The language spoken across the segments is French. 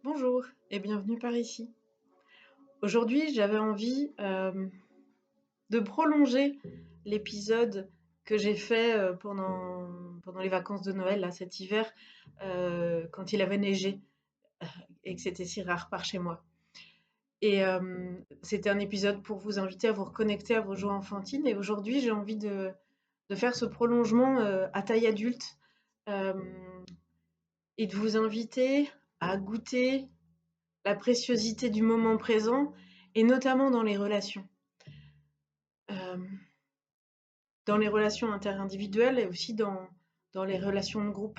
Bonjour et bienvenue par ici. Aujourd'hui, j'avais envie de prolonger l'épisode que j'ai fait pendant les vacances de Noël, là, cet hiver, quand il avait neigé et que c'était si rare par chez moi. Et c'était un épisode pour vous inviter à vous reconnecter à vos joies enfantines. Et aujourd'hui, j'ai envie de faire ce prolongement à taille adulte euh, et de vous inviter à goûter la préciosité du moment présent, et notamment euh, dans les relations interindividuelles et aussi dans les relations de groupe.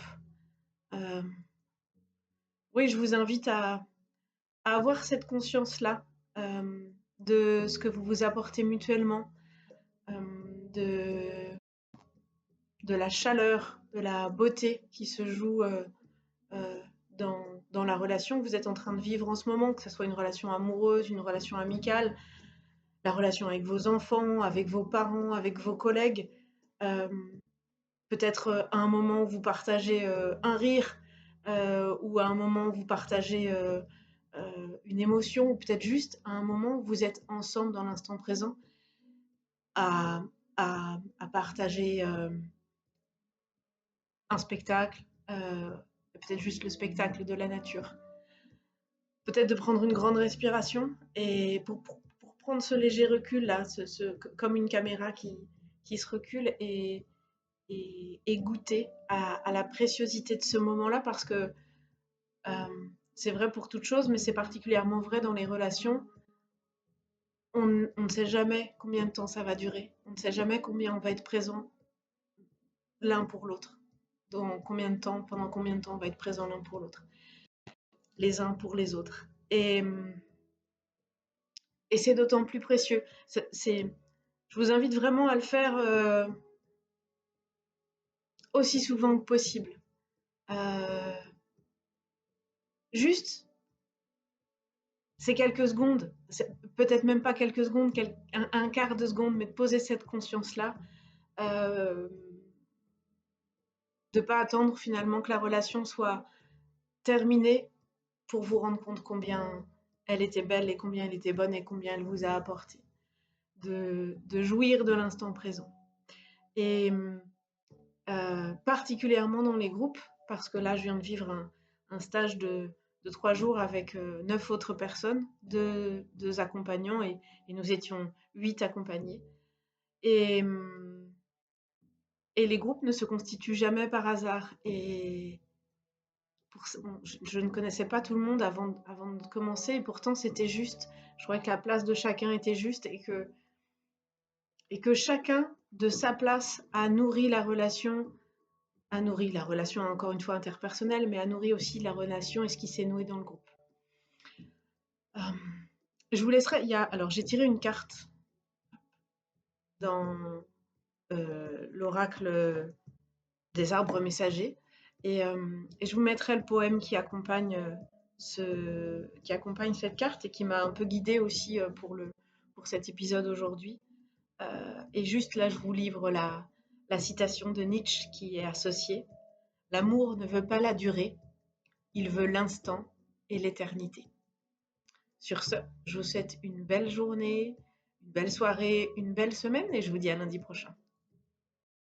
Euh, oui, je vous invite à avoir cette conscience-là de ce que vous vous apportez mutuellement, euh, de, de la chaleur, de la beauté qui se joue euh, dans la relation que vous êtes en train de vivre en ce moment, que ce soit une relation amoureuse, une relation amicale, la relation avec vos enfants, avec vos parents, avec vos collègues. Euh, Peut-être à un moment où vous partagez un rire, ou à un moment où vous partagez une émotion, ou peut-être juste à un moment où vous êtes ensemble dans l'instant présent à, à partager un spectacle, peut-être juste le spectacle de la nature. Peut-être de prendre une grande respiration et pour prendre ce léger recul là, comme une caméra qui se recule et goûter à la préciosité de ce moment-là parce que c'est vrai pour toute chose, mais c'est particulièrement vrai dans les relations. On ne sait jamais combien de temps ça va durer. On ne sait jamais combien on va être présent l'un pour l'autre. Dans combien de temps, pendant combien de temps on va être présent l'un pour l'autre, les uns pour les autres. Et c'est d'autant plus précieux. Je vous invite vraiment à le faire aussi souvent que possible. Euh, Juste, c'est quelques secondes, peut-être même pas quelques secondes, un quart de seconde, mais de poser cette conscience-là, euh, de ne pas attendre finalement que la relation soit terminée pour vous rendre compte combien elle était belle et combien elle était bonne et combien elle vous a apporté. De jouir de l'instant présent. Et particulièrement dans les groupes, parce que là je viens de vivre un stage de 3 jours avec 9 autres personnes, deux accompagnants, et nous étions 8 accompagnés. Et, et les groupes ne se constituent jamais par hasard. Et je ne connaissais pas tout le monde avant de commencer, et pourtant c'était juste. Je croyais que la place de chacun était juste et que chacun, de sa place, a nourri la relation encore une fois interpersonnelle, mais a nourri aussi la relation et ce qui s'est noué dans le groupe. Euh, je vous laisserai. Alors, j'ai tiré une carte dans l'oracle des arbres messagers, et je vous mettrai le poème qui accompagne cette carte et qui m'a un peu guidée aussi pour cet épisode aujourd'hui. Et juste là, je vous livre la citation de Nietzsche qui est associée. L'amour ne veut pas la durée, il veut l'instant et l'éternité. Sur ce, je vous souhaite une belle journée, une belle soirée, une belle semaine et je vous dis à lundi prochain.